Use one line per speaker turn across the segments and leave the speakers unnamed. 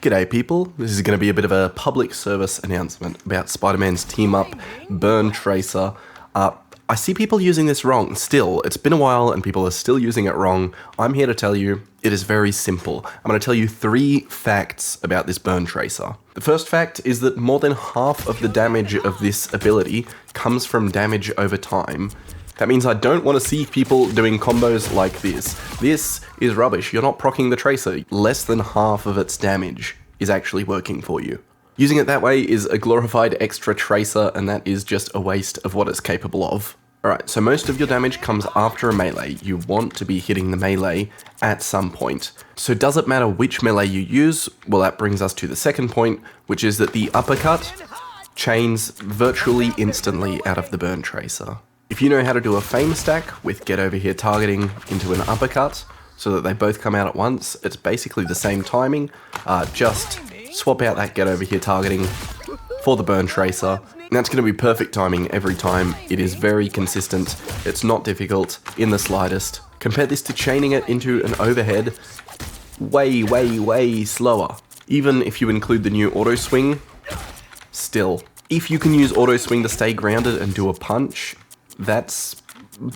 G'day people, this is going to be a bit of a public service announcement about Spider-Man's team-up, Burn Tracer. I see people using this wrong still. It's been a while and people are still using it wrong. I'm here to tell you it is very simple. I'm going to tell you 3 facts about this Burn Tracer. The first fact is that more than half of the damage of this ability comes from damage over time. That means I don't want to see people doing combos like this. This is rubbish. You're not proccing the Tracer. Less than half of its damage is actually working for you. Using it that way is a glorified extra Tracer, and that is just a waste of what it's capable of. Alright, so most of your damage comes after a melee. You want to be hitting the melee at some point. So does it matter which melee you use? Well, that brings us to the second point, which is that the uppercut chains virtually instantly out of the Burn Tracer. If you know how to do a FFlAmestack with get over here targeting into an uppercut so that they both come out at once, it's basically the same timing. Just swap out that get over here targeting for the Burn Tracer. And that's going to be perfect timing every time. It is very consistent. It's not difficult in the slightest. Compare this to chaining it into an overhead. Way slower. Even if you include the new auto swing, still. If you can use auto swing to stay grounded and do a punch, that's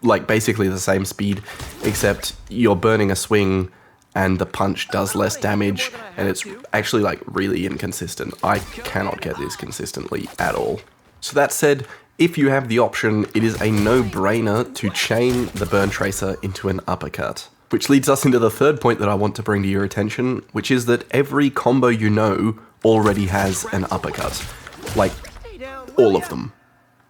like basically the same speed, except you're burning a swing and the punch does less damage, and it's actually like really inconsistent. I cannot get this consistently at all. So that said, if you have the option, it is a no-brainer to chain the Burn Tracer into an uppercut. Which leads us into the third point that I want to bring to your attention, which is that every combo you know already has an uppercut. Like, all of them.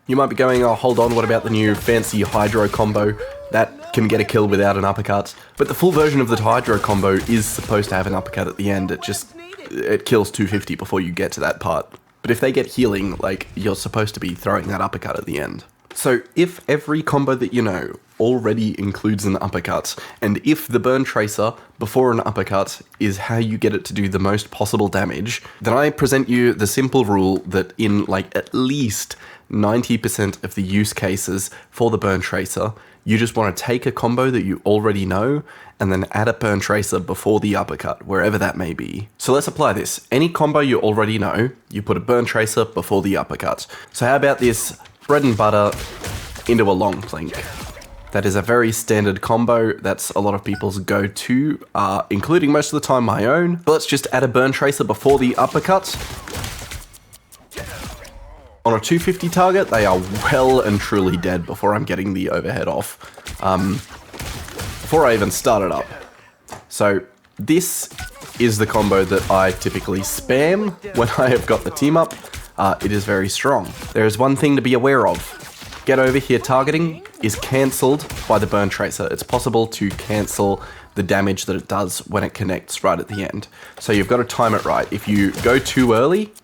You might be going, oh, hold on, what about the new fancy Hydro combo? That can get a kill without an uppercut. But the full version of the Hydro combo is supposed to have an uppercut at the end. It kills 250 before you get to that part. But if they get healing, like, you're supposed to be throwing that uppercut at the end. So if every combo that you know already includes an uppercut, and if the Burn Tracer before an uppercut is how you get it to do the most possible damage, then I present you the simple rule that in like at least 90% of the use cases for the Burn Tracer, you just want to take a combo that you already know and then add a Burn Tracer before the uppercut, wherever that may be. So let's apply this. Any combo you already know, you put a Burn Tracer before the uppercut. So how about this bread and butter into a long plink? That is a very standard combo. That's a lot of people's go-to, including most of the time my own. But let's just add a Burn Tracer before the uppercut. On a 250 target, they are well and truly dead before I'm getting the overhead off. Before I even start it up. So this is the combo that I typically spam when I have got the team up. It is very strong. There is one thing to be aware of. Get over here targeting is cancelled by the Burn Tracer. It's possible to cancel the damage that it does when it connects right at the end. So you've got to time it right. If you go too early,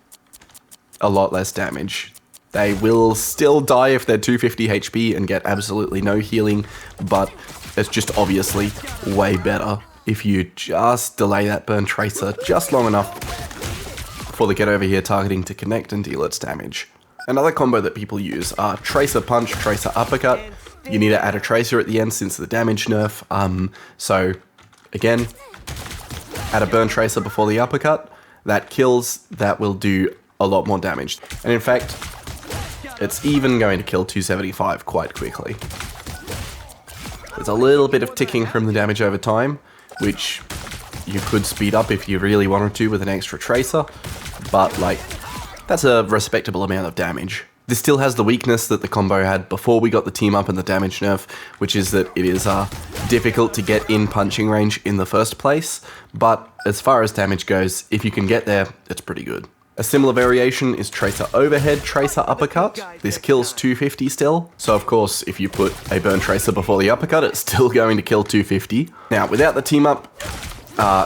a lot less damage. They will still die if they're 250 HP and get absolutely no healing, but it's just obviously way better if you just delay that Burn Tracer just long enough for the get over here targeting to connect and deal its damage. Another combo that people use are Tracer Punch, Tracer Uppercut. You need to add a Tracer at the end since the damage nerf. So again, add a Burn Tracer before the uppercut. That kills, that will do a lot more damage. And in fact, it's even going to kill 275 quite quickly. There's a little bit of ticking from the damage over time, which you could speed up if you really wanted to with an extra Tracer, but like, that's a respectable amount of damage. This still has the weakness that the combo had before we got the team up and the damage nerf, which is that it is difficult to get in punching range in the first place, but as far as damage goes, if you can get there, it's pretty good. A similar variation is Tracer Overhead, Tracer Uppercut. This kills 250 still, so of course if you put a Burn Tracer before the uppercut, it's still going to kill 250. Now without the team up,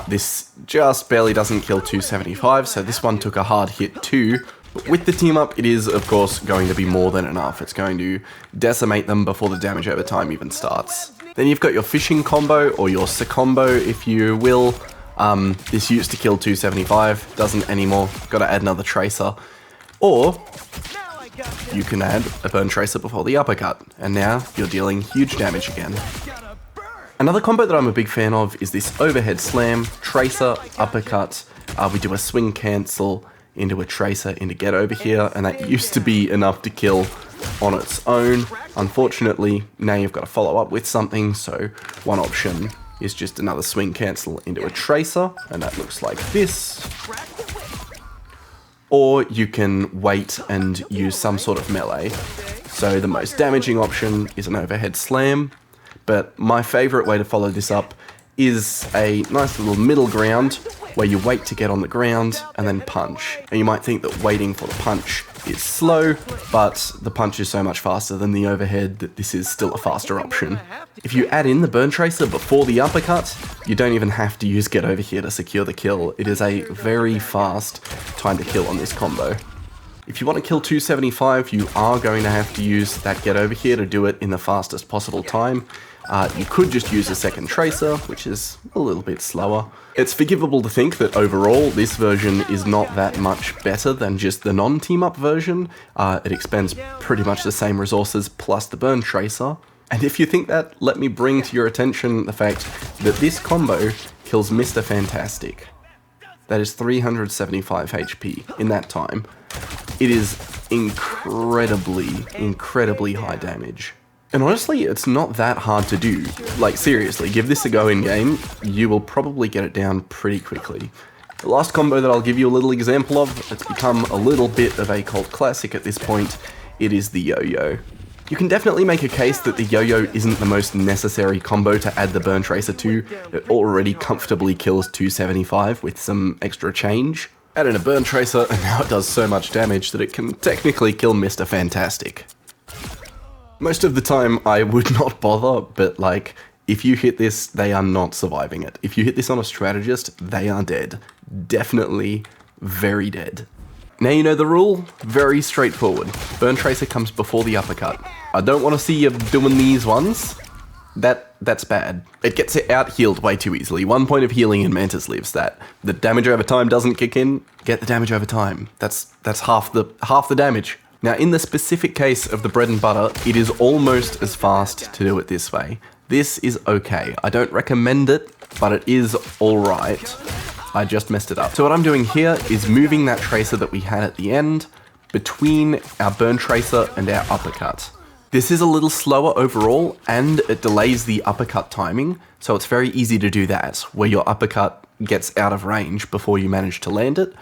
this just barely doesn't kill 275, so this one took a hard hit too. But with the team up, it is of course going to be more than enough. It's going to decimate them before the damage over time even starts. Then you've got your fishing combo, or your Sekkombo if you will. This used to kill 275, doesn't anymore, gotta add another Tracer. Or you can add a Burn Tracer before the uppercut, and now you're dealing huge damage again. Another combo that I'm a big fan of is this overhead slam, Tracer, uppercut, we do a swing cancel into a tracer into get over here, and that used to be enough to kill on its own. Unfortunately, now you've got to follow up with something, so one option is just another swing cancel into a tracer, and that looks like this. Or you can wait and use some sort of melee. So the most damaging option is an overhead slam, but my favorite way to follow this up is a nice little middle ground where you wait to get on the ground and then punch. And you might think that waiting for the punch is slow, but the punch is so much faster than the overhead that this is still a faster option. If you add in the burn tracer before the uppercut, you don't even have to use get over here to secure the kill. It is a very fast time to kill on this combo. If you want to kill 275, you are going to have to use that get over here to do it in the fastest possible time. You could just use a second tracer, which is a little bit slower. It's forgivable to think that overall this version is not that much better than just the non-team up version. It expends pretty much the same resources plus the burn tracer. And if you think that, let me bring to your attention the fact that this combo kills Mr. Fantastic. That is 375 HP in that time. It is incredibly high damage. And honestly, it's not that hard to do. Like, seriously, give this a go in-game, you will probably get it down pretty quickly. The last combo that I'll give you a little example of, it's become a little bit of a cult classic at this point, it is the yo-yo. You can definitely make a case that the yo-yo isn't the most necessary combo to add the burn tracer to. It already comfortably kills 275 with some extra change. Add in a burn tracer, and now it does so much damage that it can technically kill Mr. Fantastic. Most of the time I would not bother, but like, if you hit this, they are not surviving it. If you hit this on a strategist, they are dead. Definitely very dead. Now you know the rule, very straightforward. Burn tracer comes before the uppercut. I don't want to see you doing these ones. That's bad. It gets it out healed way too easily. 1 point of healing in Mantis lives that. The damage over time doesn't kick in, get the damage over time. That's half the damage. Now, in the specific case of the bread and butter, it is almost as fast to do it this way. This is okay. I don't recommend it, but it is alright. I just messed it up. So what I'm doing here is moving that tracer that we had at the end between our burn tracer and our uppercut. This is a little slower overall, and it delays the uppercut timing, so it's very easy to do that, where your uppercut gets out of range before you manage to land it.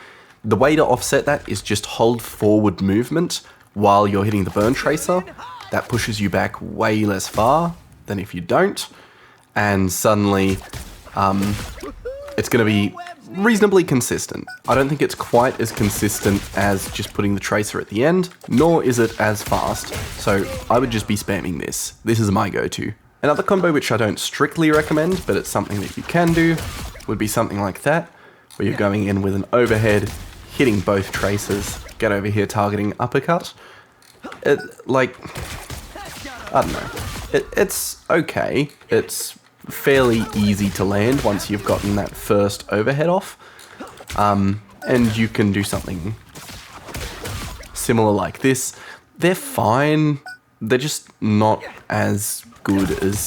The way to offset that is just hold forward movement while you're hitting the burn tracer. That pushes you back way less far than if you don't. And suddenly, it's going to be reasonably consistent. I don't think it's quite as consistent as just putting the tracer at the end, nor is it as fast. So I would just be spamming this. This is my go-to. Another combo which I don't strictly recommend, but it's something that you can do, would be something like that, where you're going in with an overhead, hitting both tracers, get over here targeting uppercut. I don't know. It's okay. It's fairly easy to land once you've gotten that first overhead off. And you can do something similar like this. They're fine. They're just not as good as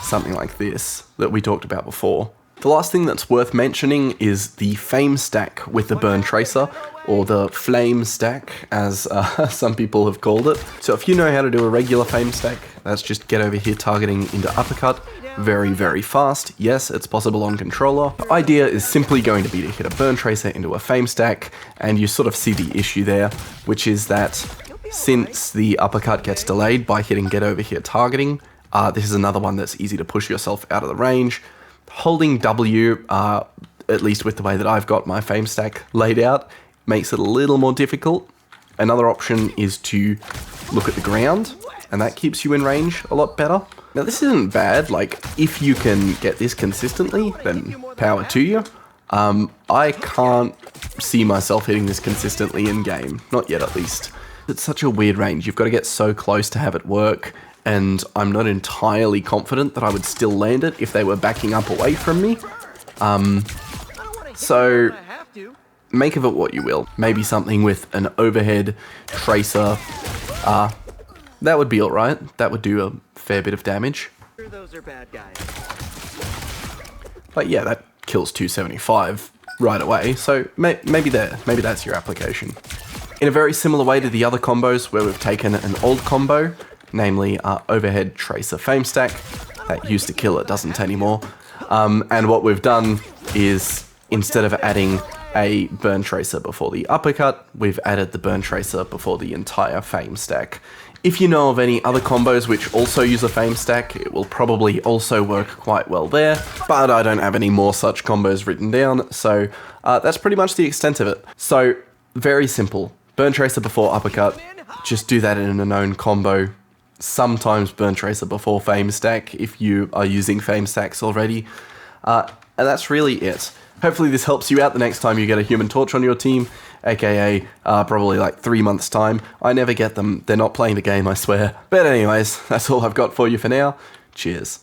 something like this that we talked about before. The last thing that's worth mentioning is the FFlAmestack with the burn tracer, or the FFlAmestack as some people have called it. So if you know how to do a regular FFlAmestack, that's just get over here targeting into uppercut very fast. Yes, it's possible on controller. The idea is simply going to be to hit a burn tracer into a FFlAmestack, and you sort of see the issue there, which is that since the uppercut gets delayed by hitting get over here targeting, this is another one that's easy to push yourself out of the range. Holding W, at least with the way that I've got my FFlAmestack laid out, makes it a little more difficult. Another option is to look at the ground, and that keeps you in range a lot better. Now this isn't bad, like if you can get this consistently, then power to you. I can't see myself hitting this consistently in game, not yet at least. It's such a weird range, you've got to get so close to have it work, and I'm not entirely confident that I would still land it if they were backing up away from me. So make of it what you will. Maybe something with an overhead tracer. That would be alright. That would do a fair bit of damage.
Those are bad guys.
But yeah, that kills 275 right away, so maybe that's your application. In a very similar way to the other combos where we've taken an old combo, namely overhead tracer FFlAmestack, that used to kill, it doesn't anymore, and what we've done is, instead of adding a burn tracer before the uppercut, we've added the burn tracer before the entire FFlAmestack. If you know of any other combos which also use a FFlAmestack, it will probably also work quite well there, but I don't have any more such combos written down, so that's pretty much the extent of it. So, very simple. Burn tracer before uppercut, just do that in a known combo. Sometimes burn tracer before FFlAmestack if you are using FFlAmestacks already. And that's really it. Hopefully this helps you out the next time you get a Human Torch on your team, aka probably like 3 months time. I never get them, they're not playing the game, I swear. But anyways, that's all I've got for you for now. Cheers.